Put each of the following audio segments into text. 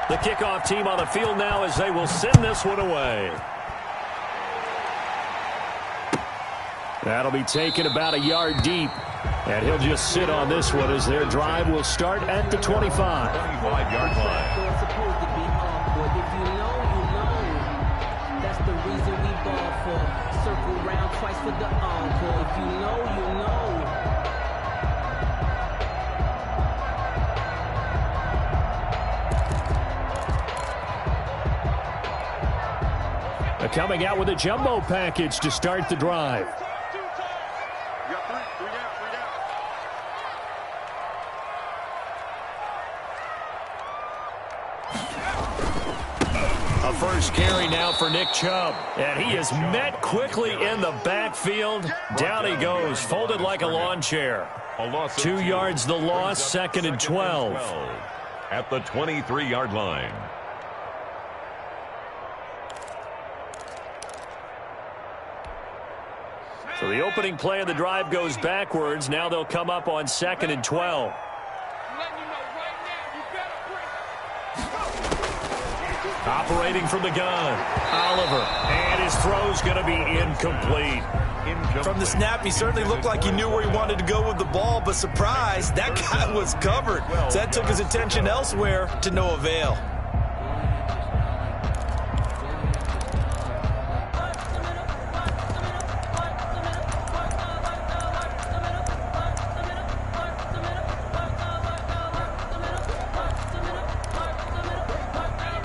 The kickoff team on the field now as they will send this one away. That'll be taken about a yard deep. And he'll just sit on this one as their drive will start at the 25. 25-yard line. If you know, you know. That's the reason we ball for. Circle round twice for the encore. If you know, you know. Coming out with a jumbo package to start the drive. A first carry now for Nick Chubb. And he is met quickly in the backfield. Down he goes, folded like a lawn chair. 2 yards the loss, 2nd and 12. At the 23-yard line. So the opening play of the drive goes backwards. Now they'll come up on 2nd and 12. Operating from the gun, Oliver, and his throw's going to be incomplete. From the snap, he certainly looked like he knew where he wanted to go with the ball, but surprise, that guy was covered. So that took his attention elsewhere to no avail.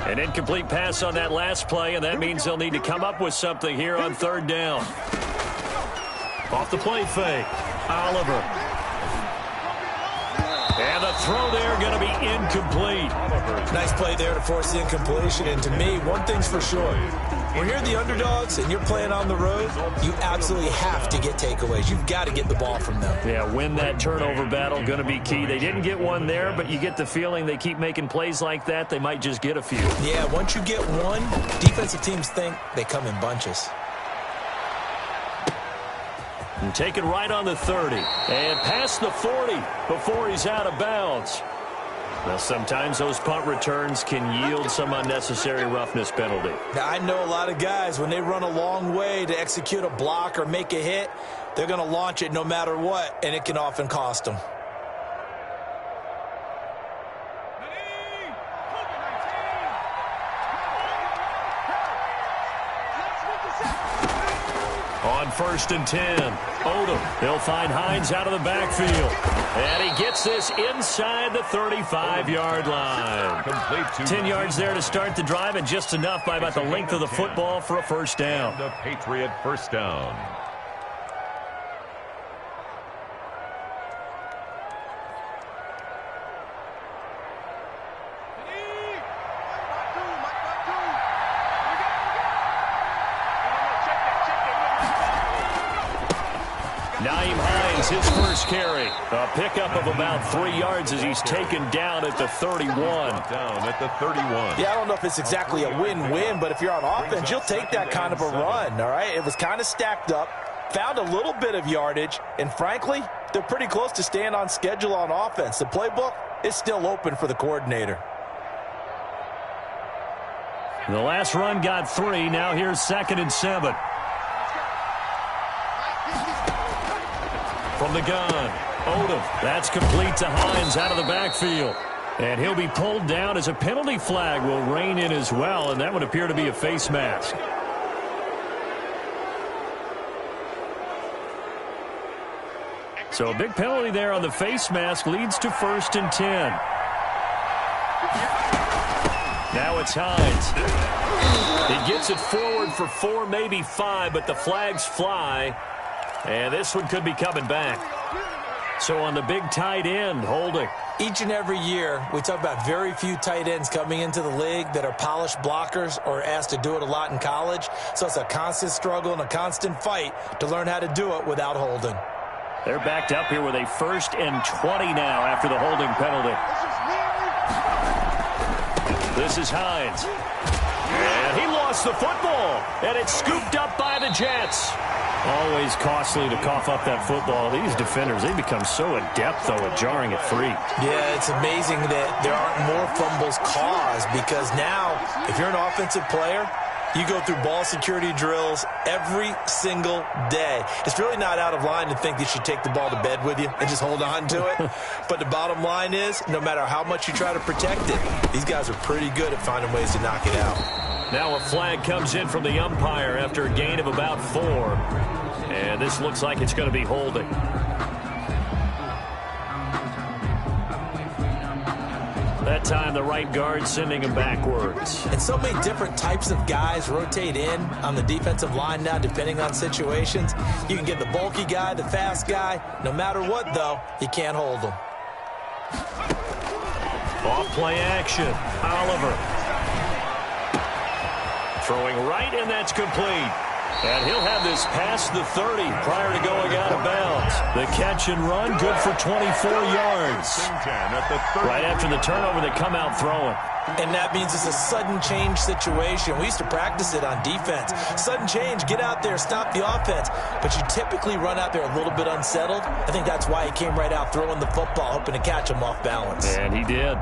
An incomplete pass on that last play, and that means they'll need to come up with something here on 3rd down. Off the play fake, Oliver. And the throw there going to be incomplete. Nice play there to force the incompletion, and to me, one thing's for sure. When you're the underdogs and you're playing on the road, you absolutely have to get takeaways. You've got to get the ball from them. Yeah, win that turnover battle, going to be key. They didn't get one there, but you get the feeling they keep making plays like that, they might just get a few. Yeah, once you get one, defensive teams think they come in bunches. And taken right on the 30. And past the 40 before he's out of bounds. Now, sometimes those punt returns can yield some unnecessary roughness penalty. Now, I know a lot of guys, when they run a long way to execute a block or make a hit, they're going to launch it no matter what, and it can often cost them. On 1st and 10, Odom. They'll find Hines out of the backfield. And he gets this inside the 35-yard line. 10 yards there to start the drive, and just enough by about the length of the football for a first down. The Patriot first down. His first carry, a pickup of about 3 yards as he's taken down at the 31. Down at the 31. Yeah, I don't know if it's exactly a win-win, but if you're on offense, you'll take that kind of a run, all right? It was kind of stacked up, found a little bit of yardage, and frankly, they're pretty close to staying on schedule on offense. The playbook is still open for the coordinator. The last run got 3. Now here's 2nd and 7. From the gun, Odom. That's complete to Hines out of the backfield. And he'll be pulled down as a penalty flag will rein in as well, and that would appear to be a face mask. So a big penalty there on the face mask leads to 1st and 10. Now it's Hines. He gets it forward for 4, maybe 5, but the flags fly. And this one could be coming back. So on the big tight end, holding. Each and every year, we talk about very few tight ends coming into the league that are polished blockers or asked to do it a lot in college. So it's a constant struggle and a constant fight to learn how to do it without holding. They're backed up here with a 1st and 20 now after the holding penalty. This is Hines. And he lost lost the football, and it's scooped up by the Jets. Always costly to cough up that football. These defenders, they become so adept, though, at jarring it free. Yeah, it's amazing that there aren't more fumbles caused, because now, if you're an offensive player, you go through ball security drills every single day. It's really not out of line to think that you take the ball to bed with you and just hold on to it. But the bottom line is, no matter how much you try to protect it, these guys are pretty good at finding ways to knock it out. Now a flag comes in from the umpire after a gain of about 4. And this looks like it's going to be holding. That time, the right guard sending him backwards. And so many different types of guys rotate in on the defensive line now, depending on situations. You can get the bulky guy, the fast guy. No matter what, though, you can't hold them. Off play action. Oliver. Throwing right, and that's complete. And he'll have this past the 30 prior to going out of bounds. The catch and run, good for 24 yards. Right after the turnover, they come out throwing. And that means it's a sudden change situation. We used to practice it on defense. Sudden change, get out there, stop the offense. But you typically run out there a little bit unsettled. I think that's why he came right out throwing the football, hoping to catch him off balance. And he did.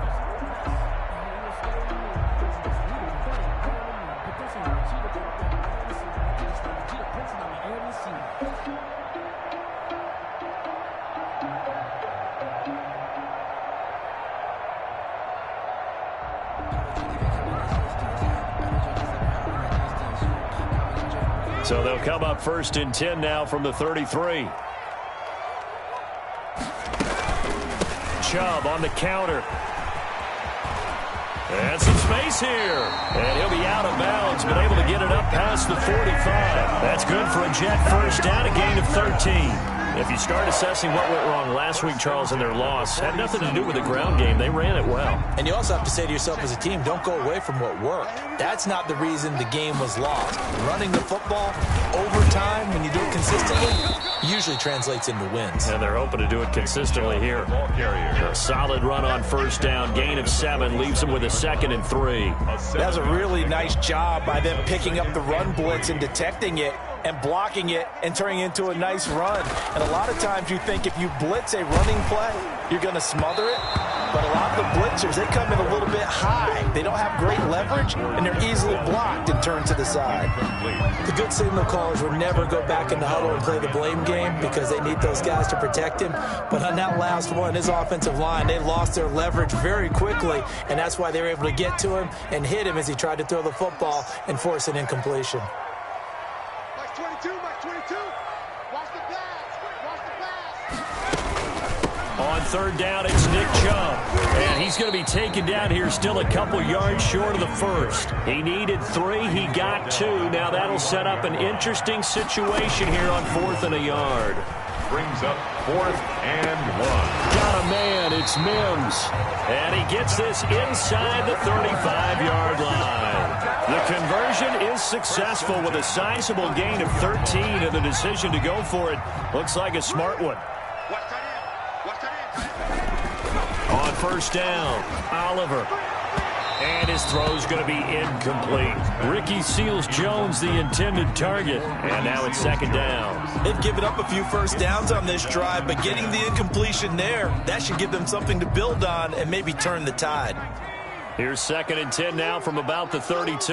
So they'll come up 1st and 10 now from the 33. Chubb on the counter. And some space here. And he'll be out of bounds, but able to get it up past the 45. That's good for a Jet first down, a gain of 13. If you start assessing what went wrong last week, Charles, in their loss, had nothing to do with the ground game. They ran it well. And you also have to say to yourself as a team, don't go away from what worked. That's not the reason the game was lost. Running the football over time, when you do it consistently, usually translates into wins. And they're hoping to do it consistently here. A solid run on 1st down, gain of 7, leaves them with a 2nd and 3. That was a really nice job by them picking up the run blitz and detecting it and blocking it and turning it into a nice run. And a lot of times you think if you blitz a running play, you're going to smother it. But a lot of the blitzers, they come in a little bit high. They don't have great leverage, and they're easily blocked and turned to the side. The good signal callers would never go back in the huddle and play the blame game because they need those guys to protect him. But on that last one, his offensive line, they lost their leverage very quickly, and that's why they were able to get to him and hit him as he tried to throw the football and force an incompletion. On 3rd down, it's Nick Chubb. And he's going to be taken down here still a couple yards short of the 1st. He needed 3. He got 2. Now that'll set up an interesting situation here on 4th and a yard. Brings up 4th and 1. Got a man. It's Mims. And he gets this inside the 35-yard line. The conversion is successful with a sizable gain of 13, and the decision to go for it looks like a smart one. On 1st down, Oliver. And his throw's going to be incomplete. Ricky Seals-Jones, the intended target. And now it's 2nd down. They've given up a few 1st downs on this drive, but getting the incompletion there, that should give them something to build on and maybe turn the tide. Here's 2nd and 10 now from about the 32.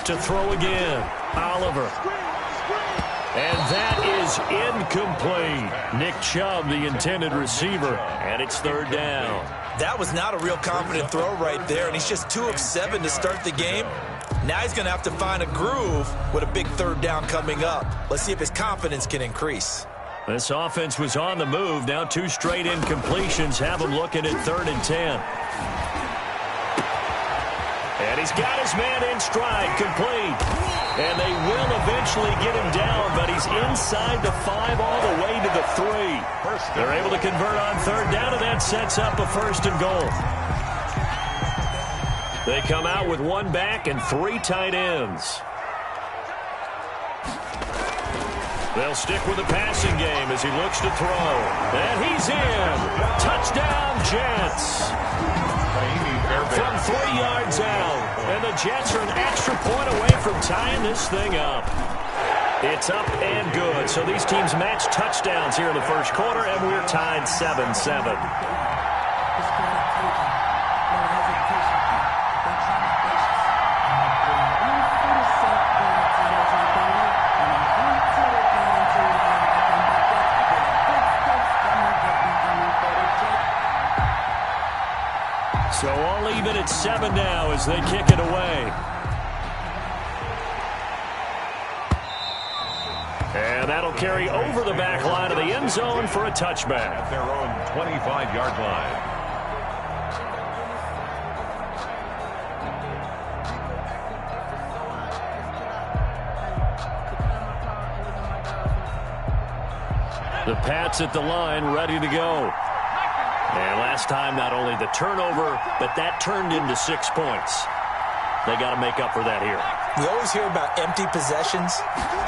To throw again, Oliver. And that is incomplete. Nick Chubb, the intended receiver, and it's 3rd down. That was not a real confident throw right there, and he's just 2 of 7 to start the game. Now he's going to have to find a groove with a big 3rd down coming up. Let's see if his confidence can increase. This offense was on the move. Now 2 straight incompletions have him looking at 3rd and 10. And he's got his man in stride, complete. And they will eventually get him down, but he's inside the 5 all the way to the 3. They're able to convert on 3rd down, and that sets up a 1st and goal. They come out with 1 back and 3 tight ends. They'll stick with the passing game as he looks to throw. And he's in. Touchdown, Jets. From 3 yards out. And the Jets are an extra point away from tying this thing up. It's up and good. So these teams match touchdowns here in the first quarter, and we're tied 7-7. So all even at 7 now as they kick it away. And that'll carry over the back line of the end zone for a touchback. At their own 25-yard line. The Pats at the line, ready to go. And last time, not only the turnover, but that turned into 6 points. They got to make up for that here. We always hear about empty possessions,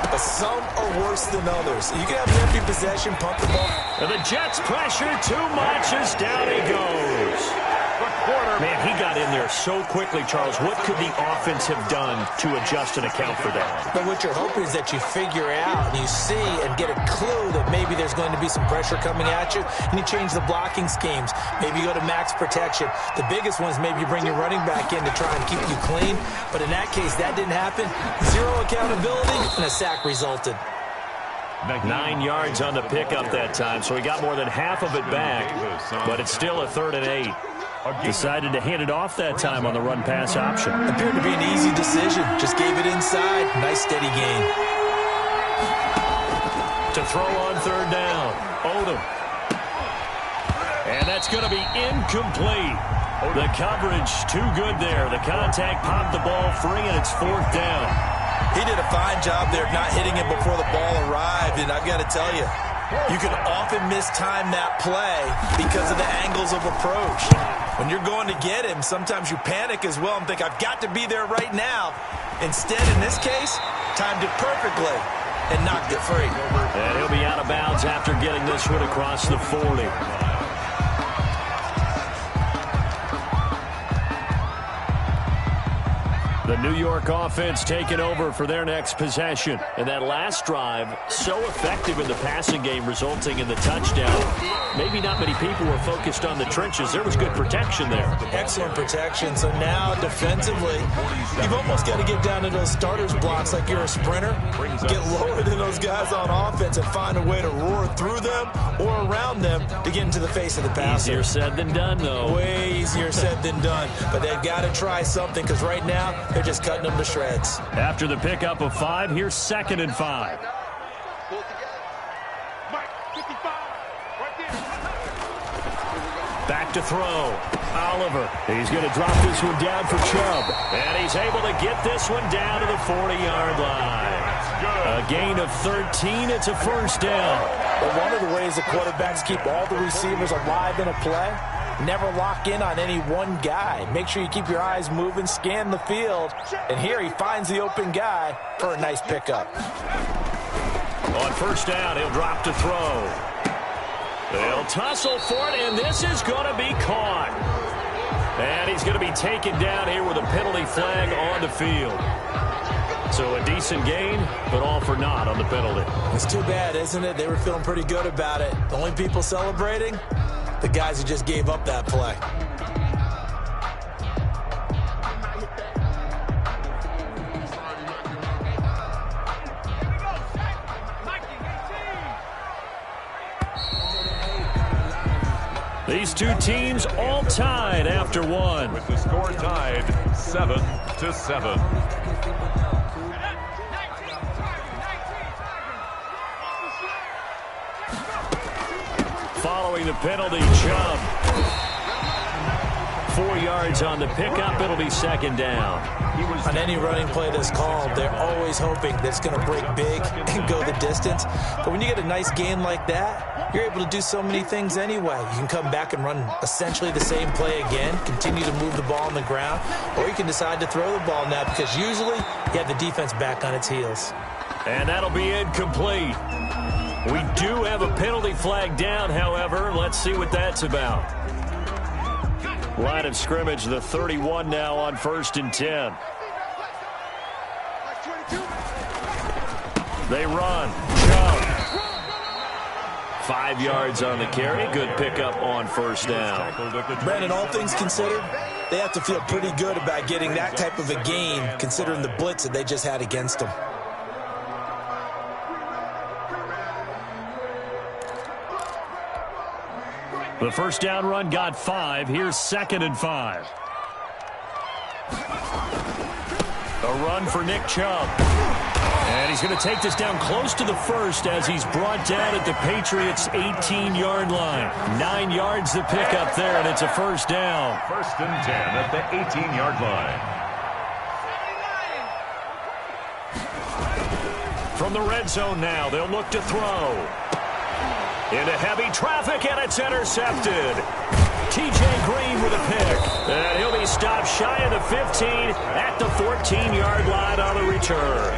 but some are worse than others. You can have an empty possession, pump the ball. And the Jets pressure too much as down he goes. Man, he got in there so quickly, Charles. What could the offense have done to adjust and account for that? But what you're hoping is that you figure out and you see and get a clue that maybe there's going to be some pressure coming at you, and you change the blocking schemes. Maybe you go to max protection. The biggest one is maybe you bring your running back in to try and keep you clean. But in that case, that didn't happen. Zero accountability, and a sack resulted. 9 yards on the pickup that time, so he got more than half of it back, but it's still a 3rd and 8. Decided to hand it off that time on the run-pass option. Appeared to be an easy decision. Just gave it inside. Nice steady gain. To throw on 3rd down. Odom. And that's going to be incomplete. The coverage too good there. The contact popped the ball free, and it's 4th down. He did a fine job there of not hitting it before the ball arrived, and I've got to tell you, you can often mistime that play because of the angles of approach. When you're going to get him, sometimes you panic as well and think, I've got to be there right now. Instead, in this case, timed it perfectly and knocked it free. And he'll be out of bounds after getting this one across the 40. The New York offense taking over for their next possession. And that last drive, so effective in the passing game, resulting in the touchdown. Maybe not many people were focused on the trenches. There was good protection there. Excellent protection. So now, defensively, you've almost got to get down to those starters blocks like you're a sprinter. Get lower than those guys on offense and find a way to roar through them or around them to get into the face of the passer. Easier said than done, though. Way easier said than done. But they've got to try something because right now, they're just cutting them to shreds. After the pickup of 5, here's 2nd and 5. Back to throw. Oliver. He's going to drop this one down for Chubb. And he's able to get this one down to the 40-yard line. A gain of 13. It's a 1st down. But one of the ways the quarterbacks keep all the receivers alive in a play, never lock in on any one guy. Make sure you keep your eyes moving, scan the field. And here he finds the open guy for a nice pickup. On 1st down, he'll drop to throw. They'll tussle for it, and this is going to be caught. And he's going to be taken down here with a penalty flag on the field. So a decent gain, but all for naught on the penalty. It's too bad, isn't it? They were feeling pretty good about it. The only people celebrating, the guys who just gave up that play. These two teams all tied after one. With the score tied 7-7. Following the penalty, Chubb. 4 yards on the pickup. It'll be 2nd down. On any running play that's called, they're always hoping that it's going to break big and go the distance. But when you get a nice gain like that, you're able to do so many things anyway. You can come back and run essentially the same play again, continue to move the ball on the ground, or you can decide to throw the ball now because usually you have the defense back on its heels. And that'll be incomplete. We do have a penalty flag down, however. Let's see what that's about. Line of scrimmage, the 31 now on 1st and 10. They run. Jump. 5 yards on the carry. Good pickup on 1st down. Brandon, all things considered, they have to feel pretty good about getting that type of a gain, considering the blitz that they just had against them. The 1st down run got 5. Here's 2nd and 5. A run for Nick Chubb. And he's going to take this down close to the 1st as he's brought down at the Patriots' 18-yard line. 9 yards to pick up there, and it's a 1st down. 1st and 10 at the 18-yard line. From the red zone now, they'll look to throw. Into heavy traffic, and it's intercepted. T.J. Green with a pick. And he'll be stopped shy of the 15 at the 14-yard line on the return.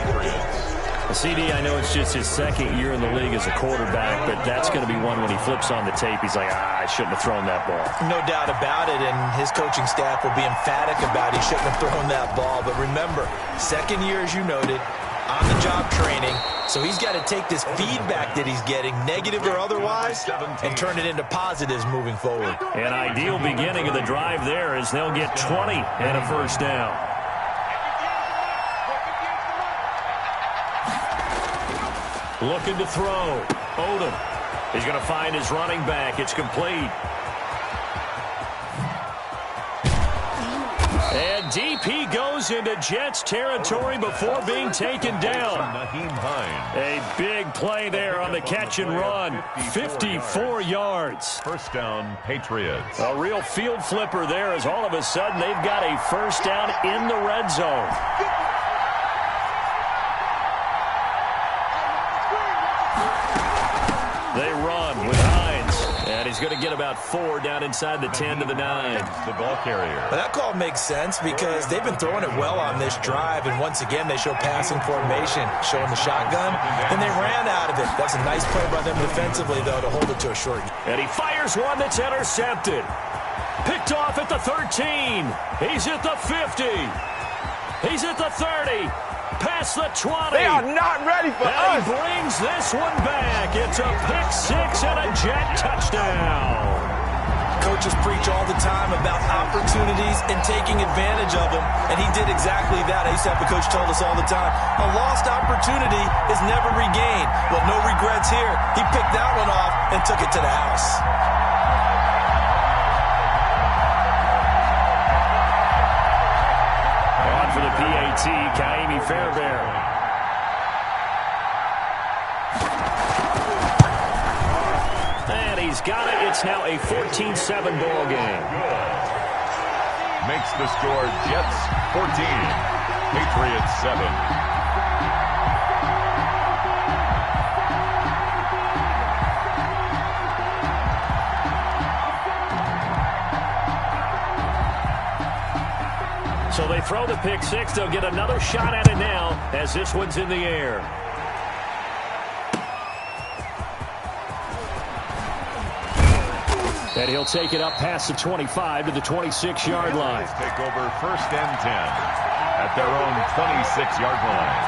CD, I know it's just his 2nd year in the league as a quarterback, but that's going to be one when he flips on the tape. He's like, I shouldn't have thrown that ball. No doubt about it, and his coaching staff will be emphatic about he shouldn't have thrown that ball. But remember, 2nd year, as you noted, on-the-job training. So he's got to take this feedback that he's getting, negative or otherwise, and turn it into positives moving forward. An ideal beginning of the drive there as they'll get 20 and a 1st down. Looking to throw. Odom. He's going to find his running back. It's complete. And deep he goes into Jets territory before being taken down. A big play there on the catch and run. 54 yards. 1st down, Patriots. A real field flipper there as all of a sudden they've got a 1st down in the red zone. They run with Hines, and he's going to get about 4 down inside the 10 to the 9. The ball carrier. Well, that call makes sense because they've been throwing it well on this drive, and once again they show passing formation, showing the shotgun, and they ran out of it. That's a nice play by them defensively, though, to hold it to a short. And he fires one that's intercepted. Picked off at the 13. He's at the 50. He's at the 30. Past the 20. They are not ready for us. He brings this one back. It's a pick-6 and a Jet touchdown. Coaches preach all the time about opportunities and taking advantage of them, and he did exactly that. I used to have a coach told us all the time, a lost opportunity is never regained. Well, no regrets here. He picked that one off and took it to the house. For the PAT, Kaimi Fairbairn. And he's got it. It's now a 14-7 ball game. Makes the score Jets 14, Patriots 7. So they throw the pick-6. They'll get another shot at it now as this one's in the air. And he'll take it up past the 25 to the 26-yard line. Take over 1st and 10 at their own 26-yard line.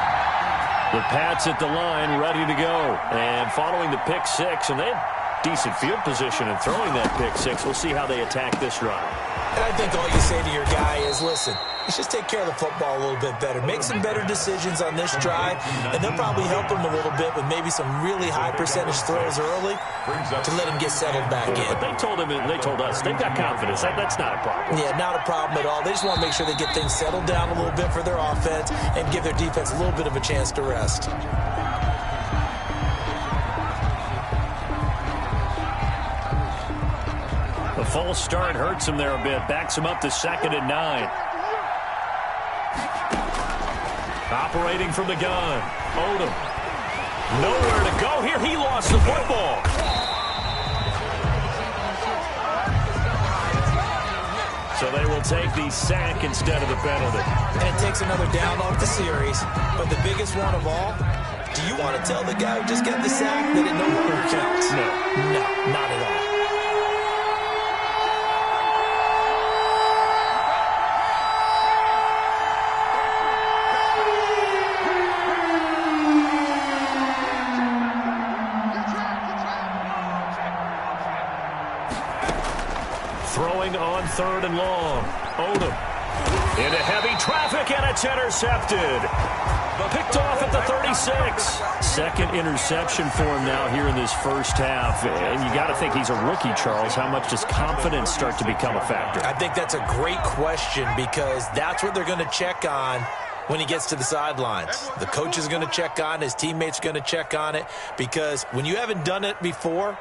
The Pats at the line ready to go. And following the pick-6, and they have decent field position in throwing that pick-6. We'll see how they attack this drive. And I think all you say to your guy is, listen, let's just take care of the football a little bit better. Make some better decisions on this drive, and they'll probably help him a little bit with maybe some really high percentage throws early to let him get settled back in. But they told us, they've got confidence. That's not a problem. Yeah, not a problem at all. They just want to make sure they get things settled down a little bit for their offense and give their defense a little bit of a chance to rest. The false start hurts him there a bit. Backs him up to 2nd and 9. Operating from the gun. Odom. Nowhere to go here. He lost the football. So they will take the sack instead of the penalty. And it takes another down off the series. But the biggest one of all, do you want to tell the guy who just got the sack that it no longer counts? No. No, not at all. 3rd and long. Odom into heavy traffic, and it's intercepted. Picked off at the 36. Second interception for him now here in this first half. And you got to think he's a rookie, Charles. How much does confidence start to become a factor? I think that's a great question because that's what they're going to check on when he gets to the sidelines. The coach is going to check on, his teammates are going to check on it, because when you haven't done it before,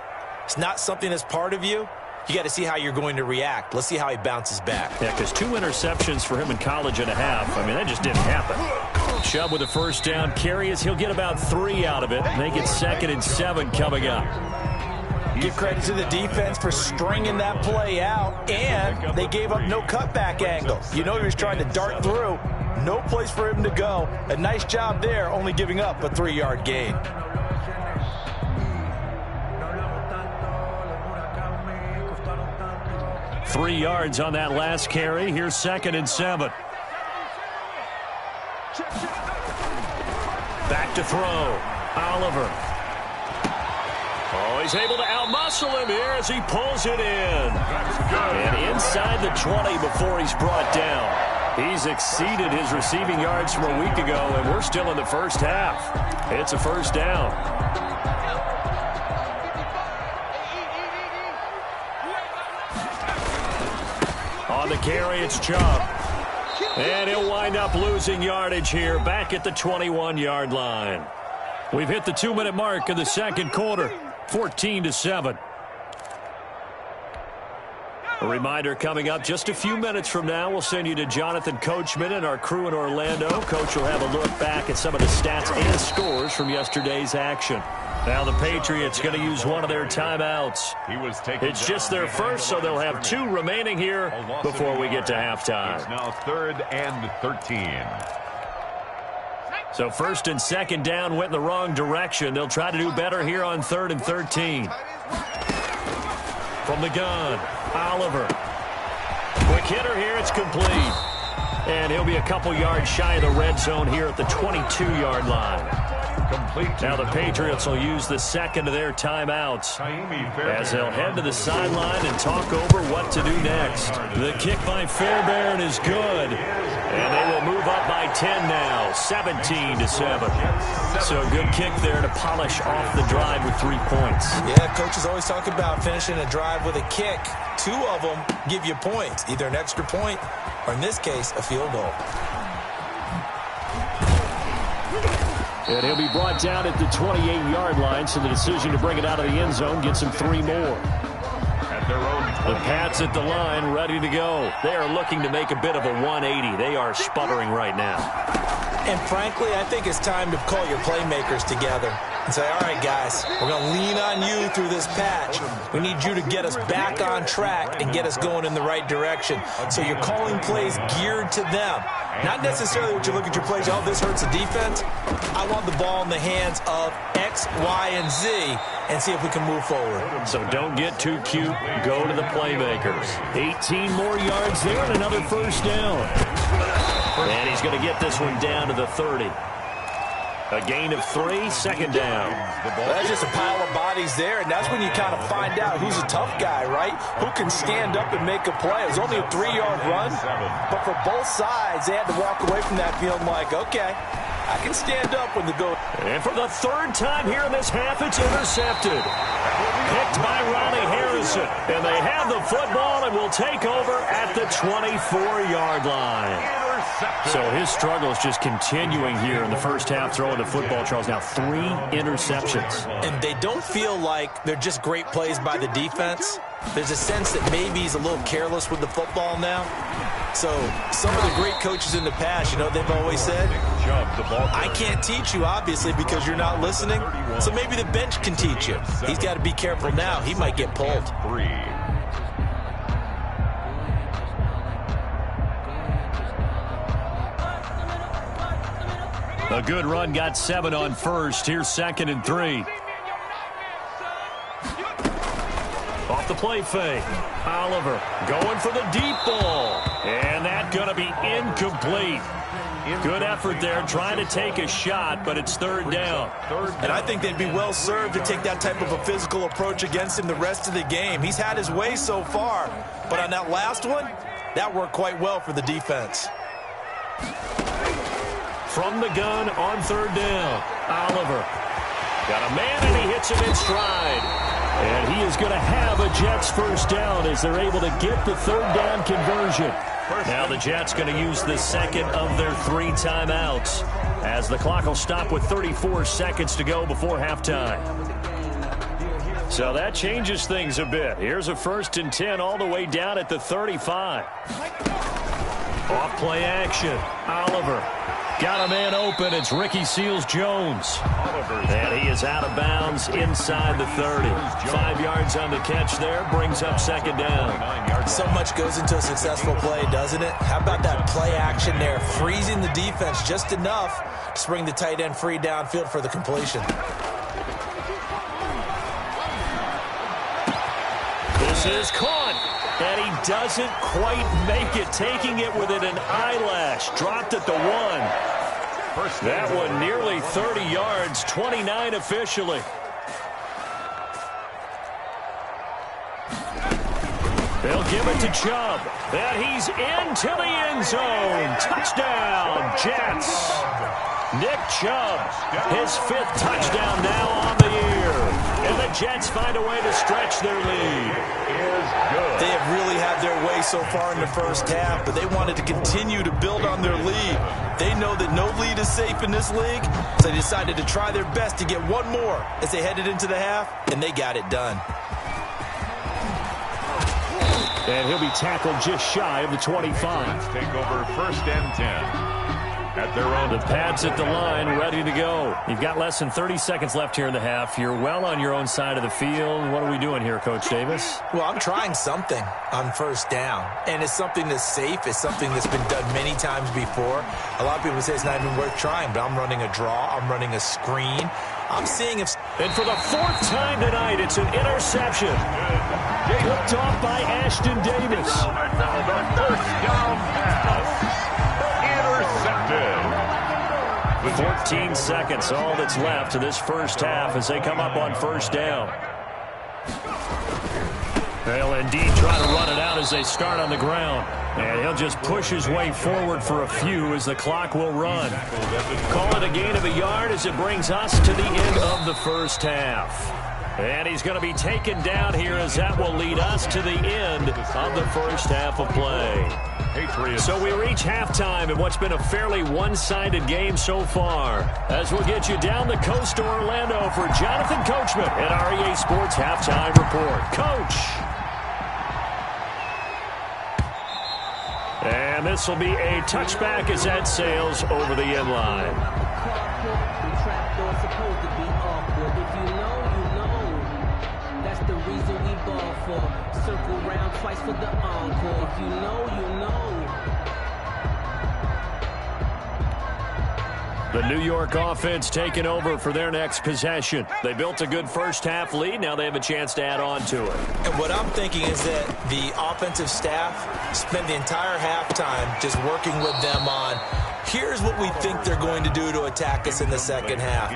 it's not something that's part of you. You got to see how you're going to react. Let's see how he bounces back. Yeah, because 2 interceptions for him in college and a half. I mean, that just didn't happen. Chubb with a first down carry as he'll get about 3 out of it. Make it 2nd and 7 coming up. Give credit to the defense for stringing that play out, and they gave up no cutback angle. You know he was trying to dart through. No place for him to go. A nice job there, only giving up a 3-yard gain. Three yards on that last carry. Here's 2nd and 7. Back to throw. Oliver. Oh, he's able to outmuscle him here as he pulls it in. And inside the 20 before he's brought down. He's exceeded his receiving yards from a week ago, and we're still in the first half. It's a first down. On the carry, it's Chubb. And he'll wind up losing yardage here back at the 21-yard line. We've hit the 2-minute mark of the second quarter, 14-7. A reminder coming up just a few minutes from now. We'll send you to Jonathan Coachman and our crew in Orlando. Coach will have a look back at some of the stats and scores from yesterday's action. Now the Patriots going to use one of their timeouts. It's just their first, so they'll have 2 remaining here before we get to halftime. It's now 3rd and 13. So 1st and 2nd down went in the wrong direction. They'll try to do better here on 3rd and 13. From the gun, Oliver. Quick hitter here, it's complete. And he'll be a couple yards shy of the red zone here at the 22-yard line. Now the Patriots will use the 2nd of their timeouts as they'll head to the sideline and talk over what to do next. The kick by Fairbairn is good. And they will move up by 10 now, 17-7. So a good kick there to polish off the drive with 3 points. Yeah, coaches always talk about finishing a drive with a kick. 2 of them give you points, either an extra point or, in this case, a field goal. And he'll be brought down at the 28-yard line, so the decision to bring it out of the end zone gets him 3 more. The Pats at the line, ready to go. They are looking to make a bit of a 180. They are sputtering right now. And frankly, I think it's time to call your playmakers together and say, all right, guys, we're going to lean on you through this patch. We need you to get us back on track and get us going in the right direction. So you're calling plays geared to them. Not necessarily what you look at your plays, oh, this hurts the defense. I want the ball in the hands of X, Y, and Z and see if we can move forward. So don't get too cute. Go to the playmakers. 18 more yards there and another first down. And he's going to get this one down to the 30. A gain of 3, 2nd down. That's just a pile of bodies there, and that's when you kind of find out who's a tough guy, right? Who can stand up and make a play. It was only a 3-yard run, but for both sides, they had to walk away from that feeling like, okay, I can stand up when the go. And for the 3rd time here in this half, it's intercepted. Picked by Ronnie Harrison. And they have the football and will take over at the 24-yard line. So his struggle is just continuing here in the first half, throwing the football, Charles. Now 3 interceptions. And they don't feel like they're just great plays by the defense. There's a sense that maybe he's a little careless with the football now. So some of the great coaches in the past, you know, they've always said, I can't teach you, obviously, because you're not listening. So maybe the bench can teach you. He's got to be careful now. He might get pulled. A good run, got 7 on first. Here's 2nd and 3. Off the play fake. Oliver going for the deep ball. And that's going to to be incomplete. Good effort there trying to take a shot, but it's third down. And I think they'd be well served to take that type of a physical approach against him the rest of the game. He's had his way so far, but on that last one, that worked quite well for the defense. From the gun on third down, Oliver. Got a man, and he hits him in stride. And he is going to have a Jets first down as they're able to get the third down conversion. Now the Jets going to use the second of their 3 timeouts as the clock will stop with 34 seconds to go before halftime. So that changes things a bit. Here's a 1st and 10 all the way down at the 35. Off play action. Oliver. Got a man open. It's Ricky Seals-Jones. And he is out of bounds inside the 30. 5 yards on the catch there. Brings up second down. So much goes into a successful play, doesn't it? How about that play action there? Freezing the defense just enough to bring the tight end free downfield for the completion. This is caught. And he doesn't quite make it, taking it within an eyelash. Dropped at the 1. That one nearly 30 yards, 29 officially. They'll give it to Chubb. And he's into the end zone. Touchdown, Jets. Nick Chubb, his 5th touchdown now on the year. And the Jets find a way to stretch their lead. They have really had their way so far in the first half, but they wanted to continue to build on their lead. They know that no lead is safe in this league, so they decided to try their best to get one more as they headed into the half, and they got it done. And he'll be tackled just shy of the 25. Take over 1st and 10. At their own. The Pats at the line, ready to go. You've got less than 30 seconds left here in the half. You're well on your own side of the field. What are we doing here, Coach Davis? Well, I'm trying something on first down, and it's something that's safe. It's something that's been done many times before. A lot of people say it's not even worth trying, but I'm running a draw. I'm running a screen. I'm seeing if... And for the 4th time tonight, it's an interception. Flipped off by Ashton Davis. The first down pass. 14 seconds, all that's left to this first half as they come up on first down. They'll indeed try to run it out as they start on the ground. And he'll just push his way forward for a few as the clock will run. Call it a gain of a yard as it brings us to the end of the first half. And he's going to be taken down here as that will lead us to the end of the first half of play. So we reach halftime in what's been a fairly one-sided game so far. As we'll get you down the coast to Orlando for Jonathan Coachman at REA Sports Halftime Report. Coach. And this will be a touchback as that sails over the end line. Circle round twice for the encore. If you know, you know. The New York offense taking over for their next possession. They built a good first half lead. Now they have a chance to add on to it. And what I'm thinking is that the offensive staff spent the entire halftime just working with them on here's what we think they're going to do to attack us in the second half.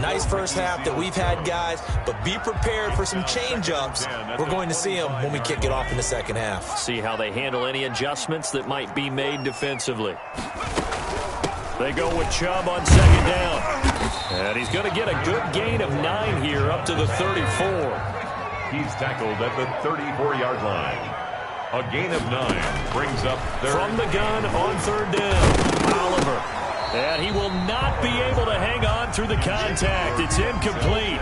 Nice first half that we've had, guys, but be prepared for some change-ups. We're going to see them when we kick it off in the second half. See how they handle any adjustments that might be made defensively. They go with Chubb on second down. And he's going to get a good gain of 9 here up to the 34. He's tackled at the 34-yard line. A gain of 9 brings up third. From the gun on third down, Oliver. And he will not be able to hang on through the contact. It's incomplete.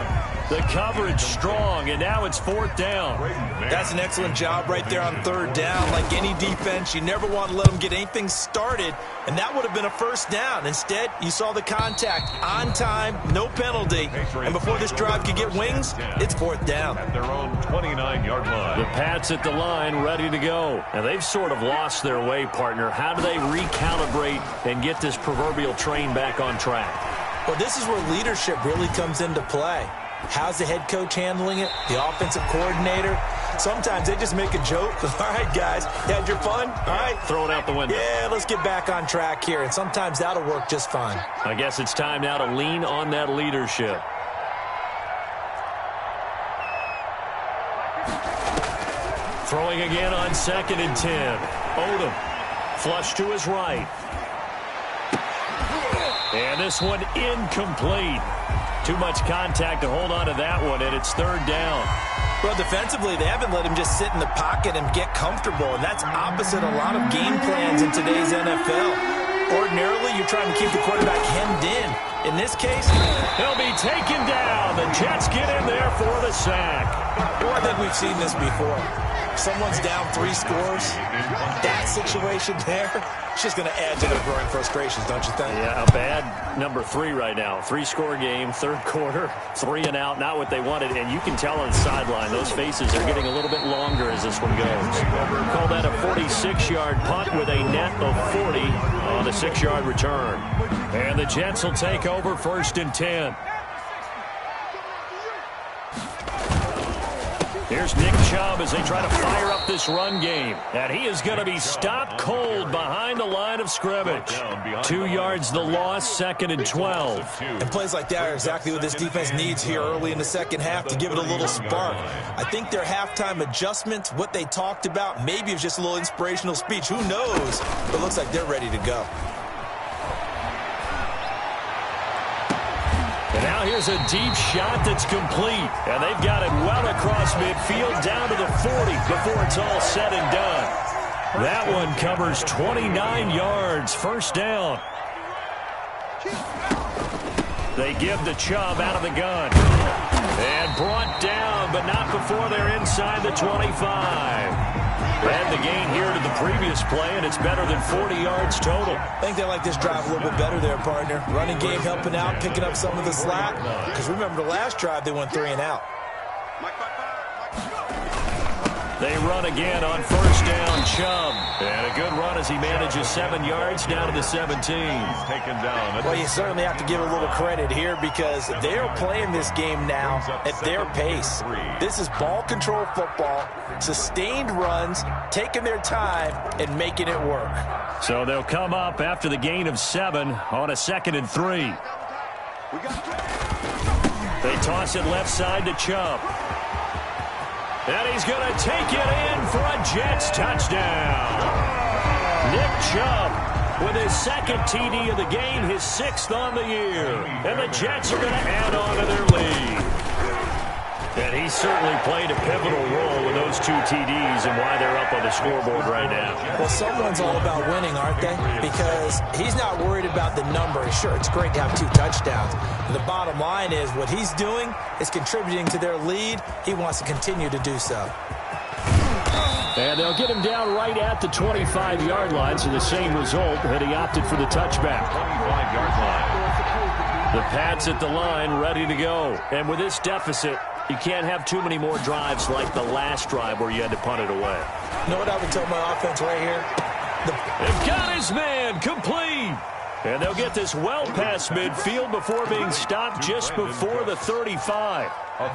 The coverage strong, and now it's 4th down. That's an excellent job right there on third down. Like any defense, you never want to let them get anything started, and that would have been a first down. Instead, you saw the contact on time, no penalty, and before this drive could get wings, it's 4th down. At their own 29-yard line. The Pats at the line ready to go. And they've sort of lost their way, partner. How do they recalibrate and get this proverbial train back on track? Well, this is where leadership really comes into play. How's the head coach handling it? The offensive coordinator? Sometimes they just make a joke. All right, guys, you had your fun? All right. Throw it out the window. Yeah, let's get back on track here, and sometimes that'll work just fine. I guess it's time now to lean on that leadership. Throwing again on 2nd and 10. Odom, flush to his right. And this one incomplete. Too much contact to hold on to that one, and it's 3rd down. Well, defensively, they haven't let him just sit in the pocket and get comfortable, and that's opposite a lot of game plans in today's NFL. Ordinarily, you're trying to keep the quarterback hemmed in. In this case, he'll be taken down. The Jets get in there for the sack. I think we've seen this before. Someone's down 3 scores. That situation there, it's just going to add to their growing frustrations, don't you think? Yeah, a bad number 3 right now. 3-score game, 3rd quarter, 3 and out, not what they wanted. And you can tell on the sideline, those faces are getting a little bit longer as this one goes. Call that a 46-yard punt with a net of 40 on the 6-yard return. And the Jets will take over 1st and 10. Here's Nick Chubb as they try to fire up this run game. And he is going to be stopped cold behind the line of scrimmage. 2 yards the loss, 2nd and 12. And plays like that are exactly what this defense needs here early in the second half to give it a little spark. I think their halftime adjustments, what they talked about, maybe it was just a little inspirational speech. Who knows? But it looks like they're ready to go. And now here's a deep shot that's complete. And they've got it well across midfield down to the 40 before it's all said and done. That one covers 29 yards. 1st down. They give the Chubb out of the gun. And brought down, but not before they're inside the 25. And the gain here to the previous play, and it's better than 40 yards total. I think they like this drive a little bit better there, partner. Running game helping out, picking up some of the slack. Because remember the last drive, they went 3 and out. They run again on 1st down, Chubb. And a good run as he manages 7 yards down to the 17. He's taken down. Well, you certainly have to give a little credit here because they are playing this game now at their pace. This is ball control football, sustained runs, taking their time, and making it work. So they'll come up after the gain of 7 on a 2nd and 3. They toss it left side to Chubb. And he's going to take it in for a Jets touchdown. Nick Chubb with his 2nd TD of the game, his 6th on the year. And the Jets are going to add on to their lead. And he certainly played a pivotal role with those 2 TDs and why they're up on the scoreboard right now. Well, someone's all about winning, aren't they? Because he's not worried about the number. Sure, it's great to have 2 touchdowns. The bottom line is what he's doing is contributing to their lead. He wants to continue to do so. And they'll get him down right at the 25-yard line, so the same result, and he opted for the touchback. 25-yard line. The Pats at the line, ready to go. And with this deficit, you can't have too many more drives like the last drive where you had to punt it away. You know what I would tell my offense right here? They've got his man complete. And they'll get this well past midfield before being stopped just before the 35.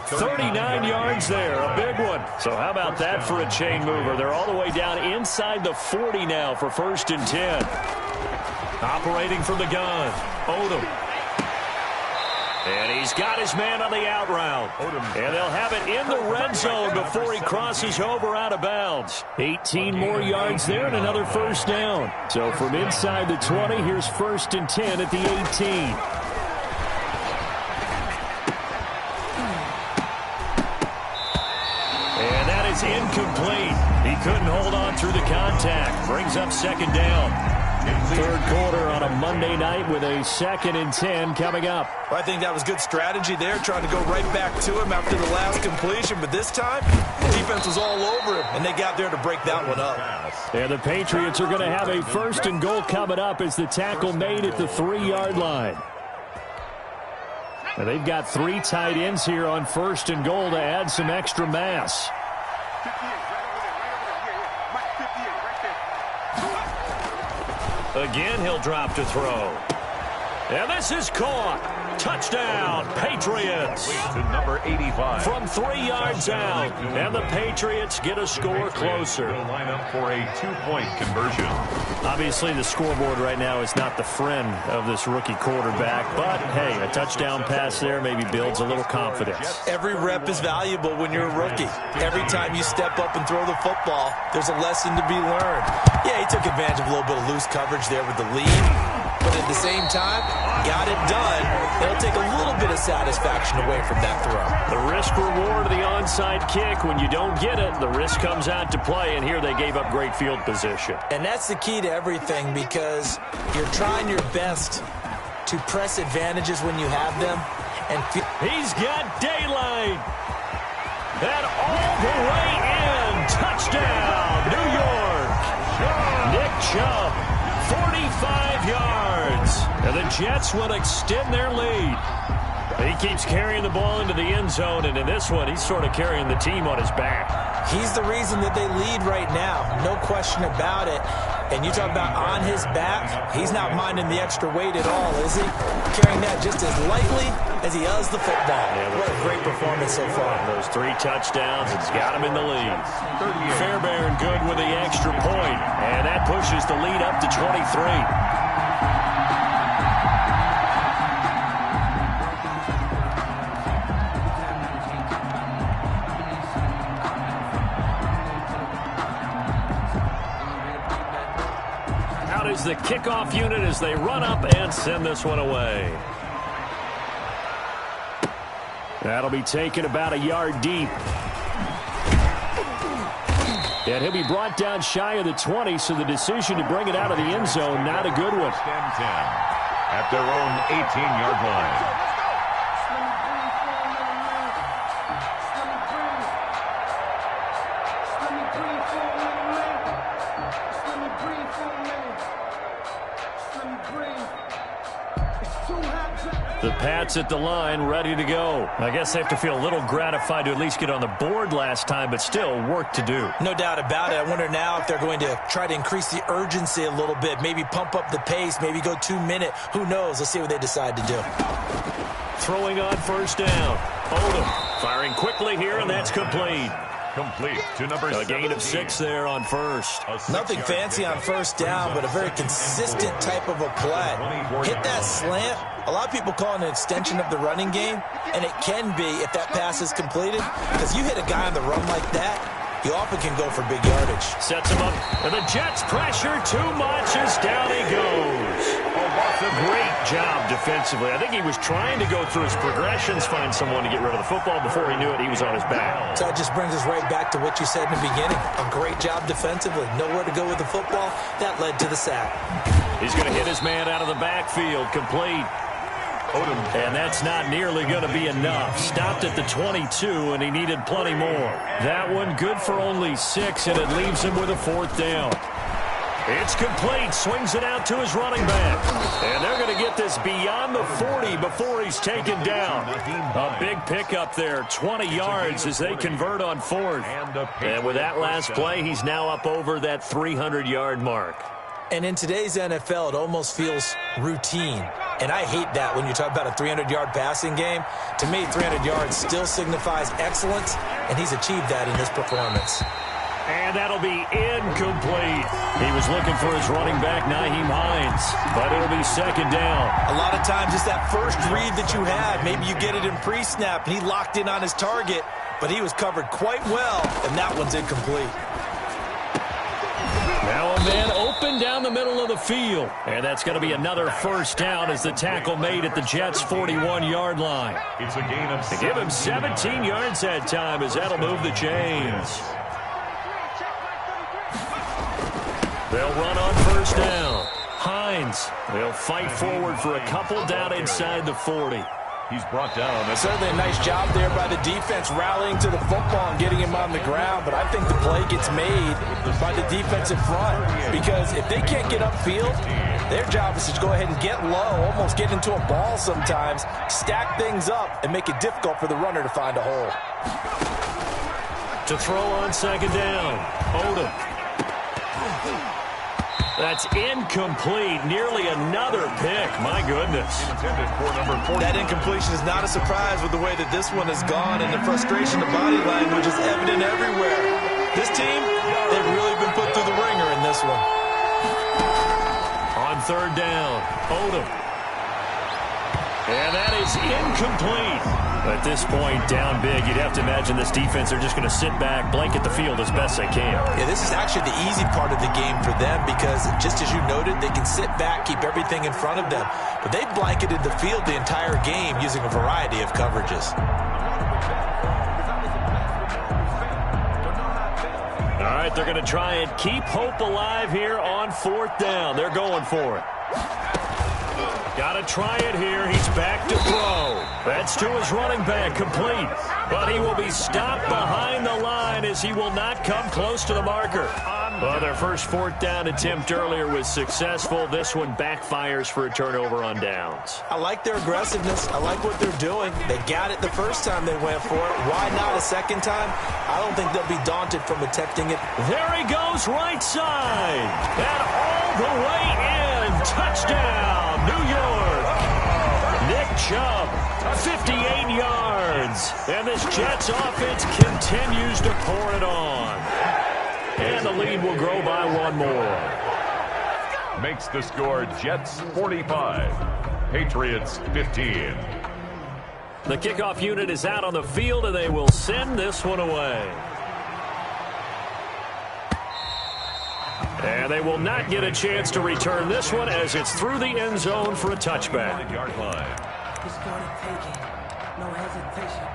39 yards there, a big one. So how about that for a chain mover? They're all the way down inside the 40 now for 1st and 10. Operating from the gun, Odom. And he's got his man on the out route. And they'll have it in the red zone before he crosses over out of bounds. 18 more yards there and another 1st down. So from inside the 20, here's 1st and 10 at the 18. And that is incomplete. He couldn't hold on through the contact. Brings up 2nd down. 3rd quarter on a Monday night with a 2nd and 10 coming up. Well, I think that was good strategy there, trying to go right back to him after the last completion. But this time, the defense was all over him, and they got there to break that one up. And the Patriots are going to have a 1st and goal coming up as the tackle made at the 3-yard line. And they've got 3 tight ends here on 1st and goal to add some extra mass. Again, he'll drop to throw. And this is caught. Touchdown, Patriots. To number 85. From 3 yards out, and the Patriots get a score closer. Will line up for a 2-point conversion. Obviously, the scoreboard right now is not the friend of this rookie quarterback, but, hey, a touchdown pass there maybe builds a little confidence. Every rep is valuable when you're a rookie. Every time you step up and throw the football, there's a lesson to be learned. Yeah, he took advantage of a little bit of loose coverage there with the lead, but at the same time, got it done. It'll take a little bit of satisfaction away from that throw. The risk-reward of the onside kick, when you don't get it, the risk comes out to play, and here they gave up great field position. And that's the key to everything, because you're trying your best to press advantages when you have them. And he's got daylight. And all the way in. Touchdown, New York. Nick Chubb, 45 yards. And the Jets will extend their lead. He keeps carrying the ball into the end zone, and in this one, he's sort of carrying the team on his back. He's the reason that they lead right now. No question about it. And you talk about on his back, he's not minding the extra weight at all, is he? Carrying that just as lightly as he does the football. Yeah, what a great performance so far. Those 3 touchdowns, it's got him in the lead. Fairbairn good with the extra point, and that pushes the lead up to 23. Is the kickoff unit as they run up and send this one away. That'll be taken about a yard deep. And he'll be brought down shy of the 20, so the decision to bring it out of the end zone, not a good one. 10-10 at their own 18-yard line. The Pats at the line, ready to go. I guess they have to feel a little gratified to at least get on the board last time, but still work to do. No doubt about it. I wonder now if they're going to try to increase the urgency a little bit, maybe pump up the pace, maybe go 2-minute. Who knows? Let's see what they decide to do. Throwing on first down. Odom firing quickly here, and that's complete. Complete to number a gain of 6 there on first. Nothing fancy on first down, but a very consistent type of a play. Hit that slant. A lot of people call it an extension of the running game, and it can be if that pass is completed, because you hit a guy on the run like that, you often can go for big yardage. Sets him up, and the Jets pressure too much as down he goes. A great job defensively. I think he was trying to go through his progressions, find someone to get rid of the football. Before he knew it, he was on his back. So it just brings us right back to what you said in the beginning. A great job defensively. Nowhere to go with the football. That led to the sack. He's going to hit his man out of the backfield. Complete. And that's not nearly going to be enough. Stopped at the 22, and he needed plenty more. That one good for only 6, and it leaves him with a 4th down. It's complete. Swings it out to his running back. And they're going to get this beyond the 40 before he's taken down. A big pickup there. 20 yards as they convert on 4th. And with that last play, he's now up over that 300-yard mark. And in today's NFL, it almost feels routine. And I hate that when you talk about a 300-yard passing game. To me, 300 yards still signifies excellence, and he's achieved that in this performance. And that'll be incomplete. He was looking for his running back, Nyheim Hines, but it'll be 2nd down. A lot of times it's that first read that you had. Maybe you get it in pre-snap, and he locked in on his target, but he was covered quite well, and that one's incomplete. Now a man open down the middle of the field. And that's going to be another 1st down as the tackle made at the Jets' 41-yard line. It's a gain of 17. Give him 17 yards that time as that'll move the chains. They'll run on 1st down. Hines, they'll fight forward for a couple down inside the 40. He's brought down. That's certainly a nice job there by the defense rallying to the football and getting him on the ground, but I think the play gets made by the defensive front, because if they can't get upfield, their job is to go ahead and get low, almost get into a ball sometimes, stack things up, and make it difficult for the runner to find a hole. To throw on 2nd down, Odom. That's incomplete. Nearly another pick. My goodness. That incompletion is not a surprise with the way that this one has gone, and the frustration, the body language is evident everywhere. This team, they've really been put through the ringer in this one. On third down, Odom. And that is incomplete. At this point, down big, you'd have to imagine this defense, they're just going to sit back, blanket the field as best they can. Yeah, this is actually the easy part of the game for them because, just as you noted, they can sit back, keep everything in front of them. But they've blanketed the field the entire game using a variety of coverages. All right, they're going to try and keep hope alive here on fourth down. They're going for it. Got to try it here. He's back to throw. That's to his running back, complete. But he will be stopped behind the line as he will not come close to the marker. Well, their first fourth down attempt earlier was successful. This one backfires for a turnover on downs. I like their aggressiveness. I like what they're doing. They got it the first time they went for it. Why not a second time? I don't think they'll be daunted from attempting it. There he goes, right side. And all the way in. Touchdown, New York. Nick Chubb, 58 yards. And this Jets offense continues to pour it on. And the lead will grow by one more. Makes the score Jets 45, Patriots 15. The kickoff unit is out on the field, and they will send this one away. And they will not get a chance to return this one as it's through the end zone for a touchback. Yard line. No hesitation.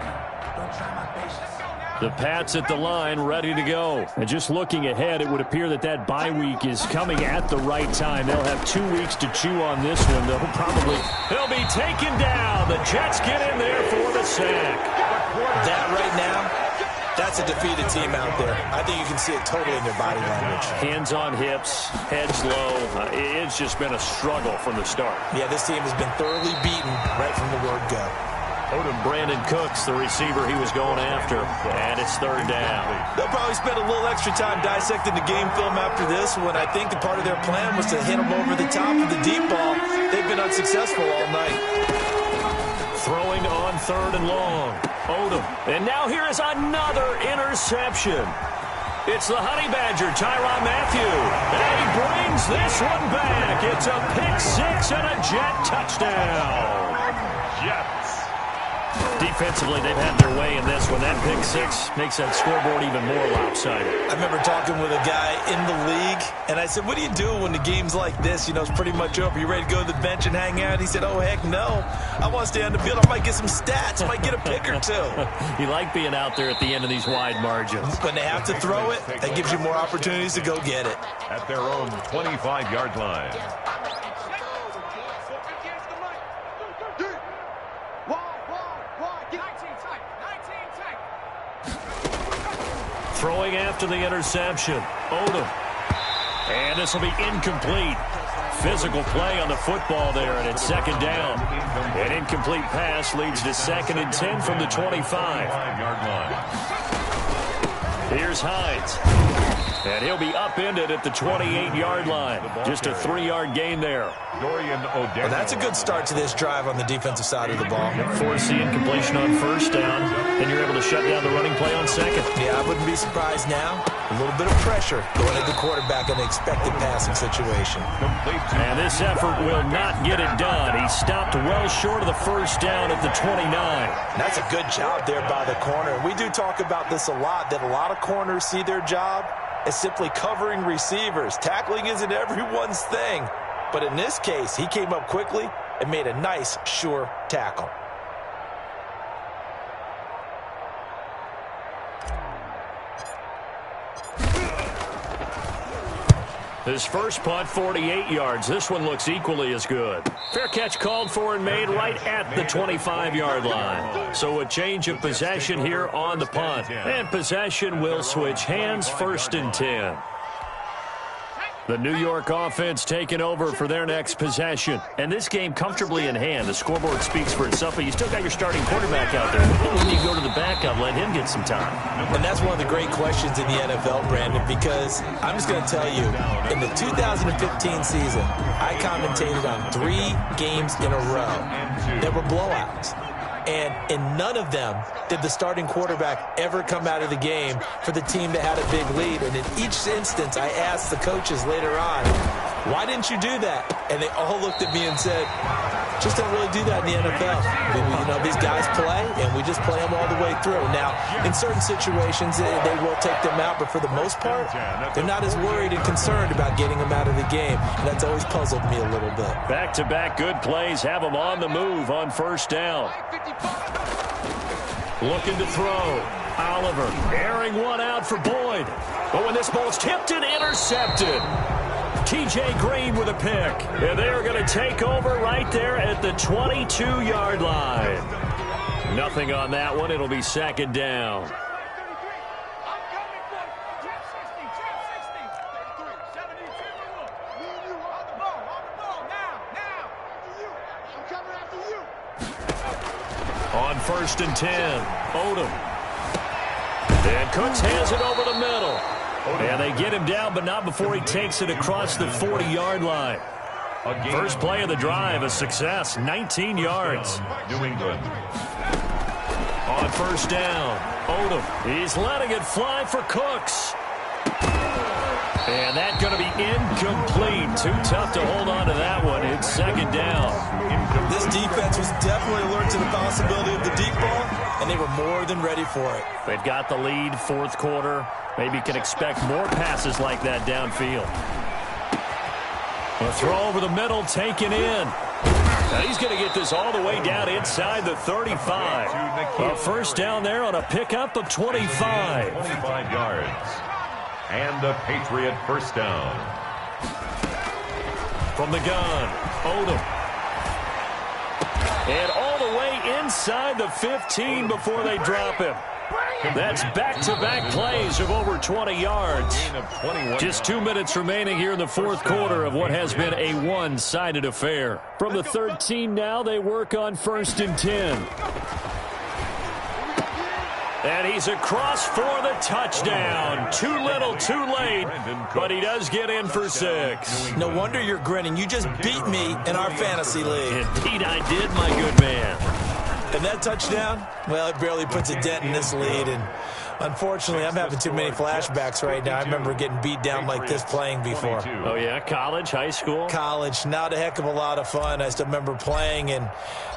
Don't try my patience. The Pats at the line, ready to go. And just looking ahead, it would appear that that bye week is coming at the right time. They'll have 2 weeks to chew on this one. He'll be taken down. The Jets get in there for the sack. That right now, that's a defeated team out there. I think you can see it totally in their body language. Hands on hips, heads low. It's just been a struggle from the start. Yeah, this team has been thoroughly beaten right from the word go. Odom, Brandon Cooks, the receiver he was going after, and it's third down. They'll probably spend a little extra time dissecting the game film after this one. I think the part of their plan was to hit them over the top of the deep ball. They've been unsuccessful all night. Throwing on third and long. Odom. And now here is another interception. It's the Honey Badger, Tyrann Mathieu. And he brings this one back. It's a pick six and a Jet touchdown. Jets. Defensively, they've had their way in this one. That pick six makes that scoreboard even more lopsided. I remember talking with a guy in the league, and I said, what do you do when the game's like this? You know, it's pretty much over. You ready to go to the bench and hang out? He said, oh, heck no. I want to stay on the field. I might get some stats. I might get a pick or two. You like being out there at the end of these wide margins. When they have to throw it, that gives you more opportunities to go get it. At their own 25-yard line. Throwing after the interception. Odom. And this will be incomplete. Physical play on the football there, and it's second down. An incomplete pass leads to 2nd and 10 from the 25. Here's Hines. And he'll be upended at the 28-yard line. Just a 3-yard gain there. Well, that's a good start to this drive on the defensive side of the ball. Force the incompletion on first down, and you're able to shut down the running play on second. Yeah, I wouldn't be surprised now. A little bit of pressure going at the quarterback in the expected passing situation. And this effort will not get it done. He stopped well short of the first down at the 29. That's a good job there by the corner. We do talk about this a lot, that a lot of corners see their job as simply covering receivers. Tackling isn't everyone's thing. But in this case, he came up quickly and made a nice, sure tackle. His first punt, 48 yards. This one looks equally as good. Fair catch called for and made right at the 25-yard line. So a change of possession here on the punt. And possession will switch hands, 1st and 10. The New York offense taking over for their next possession. And this game comfortably in hand. The scoreboard speaks for itself, but you still got your starting quarterback out there. When you go to the backup, let him get some time. And that's one of the great questions in the NFL, Brandon, because I'm just going to tell you, in the 2015 season, I commentated on 3 games in a row that were blowouts. And in none of them did the starting quarterback ever come out of the game for the team that had a big lead. And in each instance, I asked the coaches later on, why didn't you do that? And they all looked at me and said, just don't really do that in the NFL. These guys play, and we just play them all the way through. Now, in certain situations, they will take them out, but for the most part, they're not as worried and concerned about getting them out of the game. And that's always puzzled me a little bit. Back-to-back good plays have them on the move on first down. Looking to throw. Oliver airing one out for Boyd. But when this ball's tipped and intercepted, T.J. Green with a pick. And they are going to take over right there at the 22-yard line. Nothing on that one. It'll be second down. On first and 10, Odom. And Cooks has it over the middle. And they get him down, but not before he takes it across the 40-yard line. First play of the drive, a success, 19 yards. New England. On first down, Odom. He's letting it fly for Cooks. And that's going to be incomplete. Too tough to hold on to that one. It's second down. This defense was definitely alert to the possibility of the deep ball, and they were more than ready for it. They've got the lead, fourth quarter. Maybe can expect more passes like that downfield. A throw over the middle, taken in. Now he's going to get this all the way down inside the 35. A first down there on a pickup of 25. 25 yards. And a Patriot first down. From the gun, Odom. And all the way inside the 15 before they drop him. That's back-to-back plays of over 20 yards. Just 2 minutes remaining here in the fourth quarter of what has been a one-sided affair. From the 13 now, they work on first and 10. And he's across for the touchdown. Too little, too late, but he does get in for 6. No wonder you're grinning. You just beat me in our fantasy league. Indeed I did, my good man. And that touchdown, well, it barely puts a dent in this lead. And unfortunately, I'm having too many flashbacks right now. I remember getting beat down like this playing before. Oh, yeah? College, high school? College. Not a heck of a lot of fun. I still remember playing and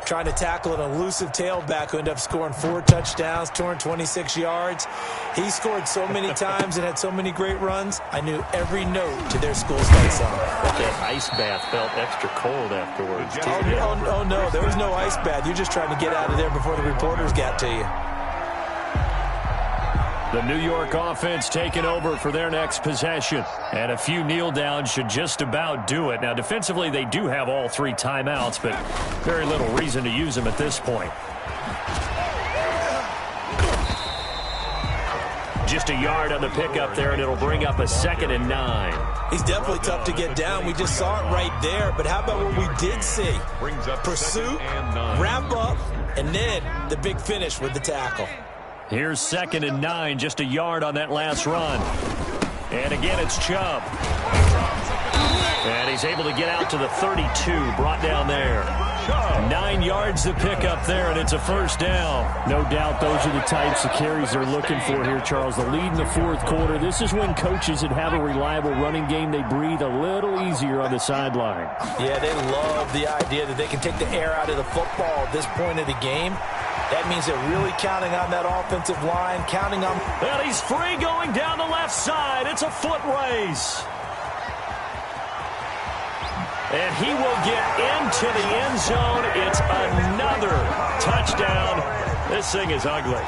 trying to tackle an elusive tailback who ended up scoring 4 touchdowns, 226 yards. He scored so many times and had so many great runs, I knew every note to their school's fight song. That ice bath felt extra cold afterwards. Oh, no, there was no ice bath. You're just trying to get out of there before the reporters got to you. The New York offense taking over for their next possession. And a few kneel downs should just about do it. Now, defensively, they do have all 3 timeouts, but very little reason to use them at this point. Just a yard on the pickup there, and it'll bring up a 2nd and 9. He's definitely tough to get down. We just saw it right there. But how about what we did see? Pursuit, wrap up, and then the big finish with the tackle. Here's 2nd and 9, just a yard on that last run. And again, it's Chubb. And he's able to get out to the 32, brought down there. 9 yards to pick up there, and it's a first down. No doubt those are the types of carries they're looking for here, Charles. The lead in the fourth quarter. This is when coaches that have a reliable running game, they breathe a little easier on the sideline. Yeah, they love the idea that they can take the air out of the football at this point of the game. That means they're really counting on that offensive line, counting on... And he's free going down the left side. It's a foot race. And he will get into the end zone. It's another touchdown. This thing is ugly.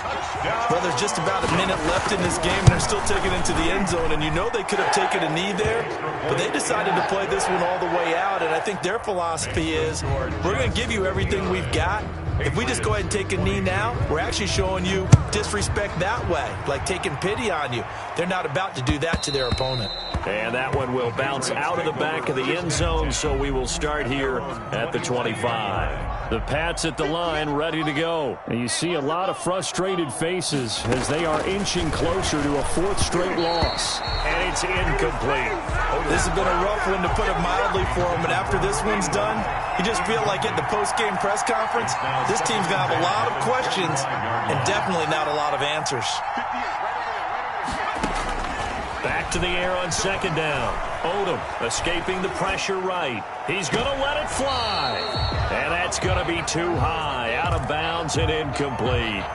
Well, there's just about a minute left in this game, and they're still taking it into the end zone. And you know they could have taken a knee there, but they decided to play this one all the way out. And I think their philosophy is, we're going to give you everything we've got, If we just go ahead and take a knee now, we're actually showing you disrespect that way, like taking pity on you. They're not about to do that to their opponent. And that one will bounce out of the back of the end zone, so we will start here at the 25. The Pats at the line, ready to go. And you see a lot of frustrated faces as they are inching closer to a fourth straight loss. And it's incomplete. This has been a rough one, to put it mildly, for them. And after this one's done, you just feel like at the post-game press conference, this team's going to have a lot of questions and definitely not a lot of answers. Back to the air on second down. Odom escaping the pressure right. He's going to let it fly. And that's going to be too high, out of bounds and incomplete.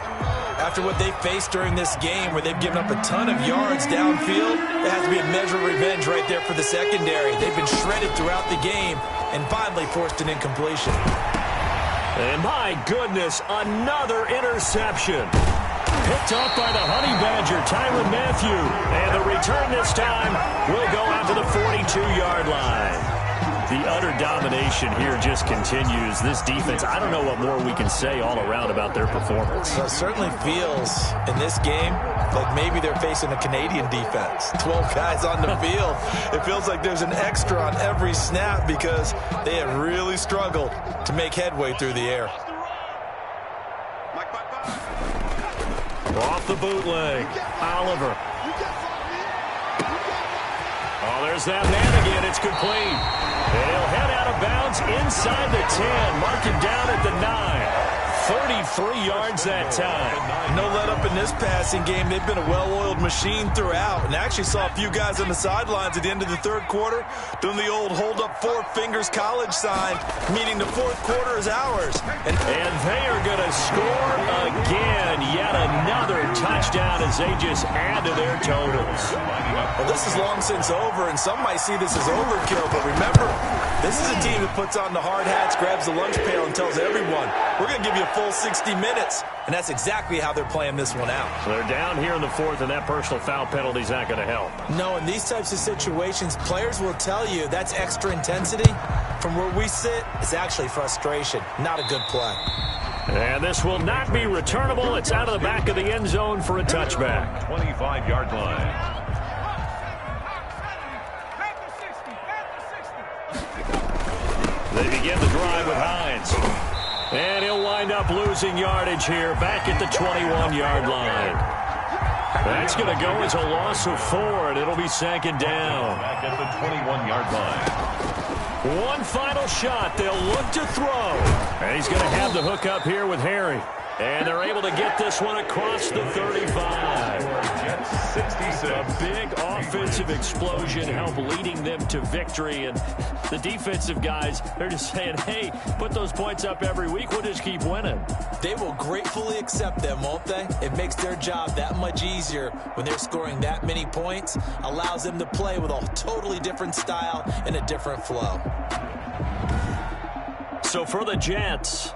After what they faced during this game, where they've given up a ton of yards downfield, there has to be a measure of revenge right there for the secondary. They've been shredded throughout the game and finally forced an incompletion. And my goodness, another interception. Picked up by the Honey Badger, Tyrann Mathieu. And the return this time will go out to the 42-yard line. The utter domination here just continues. This defense, I don't know what more we can say all around about their performance. Well, it certainly feels in this game like maybe they're facing a Canadian defense. 12 guys on the field. It feels like there's an extra on every snap because they have really struggled to make headway through the air. Off the bootleg, Oliver. Oh, there's that man again. It's complete. And he'll head out of bounds inside the 10. Mark him down at the 9. 33 yards that time. No let up in this passing game. They've been a well-oiled machine throughout. And actually saw a few guys on the sidelines at the end of the third quarter doing the old hold up four fingers college sign, meaning the fourth quarter is ours. And they are going to score again. Yet another touchdown as they just add to their totals. Well, this is long since over, and some might see this as overkill. But remember, this is a team that puts on the hard hats, grabs the lunch pail, and tells everyone, we're going to give you a full 60 minutes. And that's exactly how they're playing this one out. So they're down here in the fourth, and that personal foul penalty is not going to help. No, in these types of situations, players will tell you that's extra intensity. From where we sit, it's actually frustration. Not a good play. And this will not be returnable. It's out of the back of the end zone for a touchback. 25-yard line. They begin the drive with Hines. And he'll wind up losing yardage here back at the 21-yard line. That's going to go as a loss of 4, and it'll be second down. Back at the 21-yard line. One final shot. They'll look to throw. And he's going to have the hook up here with Harry. And they're able to get this one across the 35. 66. A big offensive explosion helped leading them to victory. And the defensive guys, they're just saying, hey, put those points up every week. We'll just keep winning. They will gratefully accept them, won't they? It makes their job that much easier when they're scoring that many points. Allows them to play with a totally different style and a different flow. So for the Jets,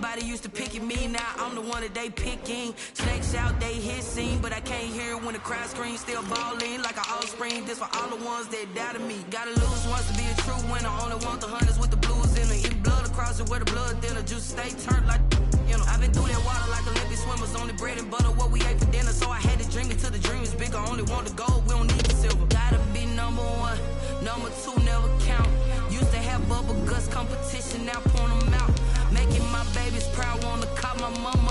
everybody used to pick at me, now I'm the one that they picking. Snakes out, they hissing, but I can't hear it when the crowd screams. Still balling like an offspring. This for all the ones that doubted me. Gotta lose once to be a true winner. Only want the hunters with the blues in it. Even blood across it where the blood thinner. Juice stay turned like, you know. I've been through that water like Olympic swimmers. Only bread and butter what we ate for dinner. So I had to dream it till the dream is bigger. Only want the gold, we don't need the silver. Gotta be number one, number two never count. Used to have bubble guts competition, now point them out. Making my babies proud, wanna cop my mama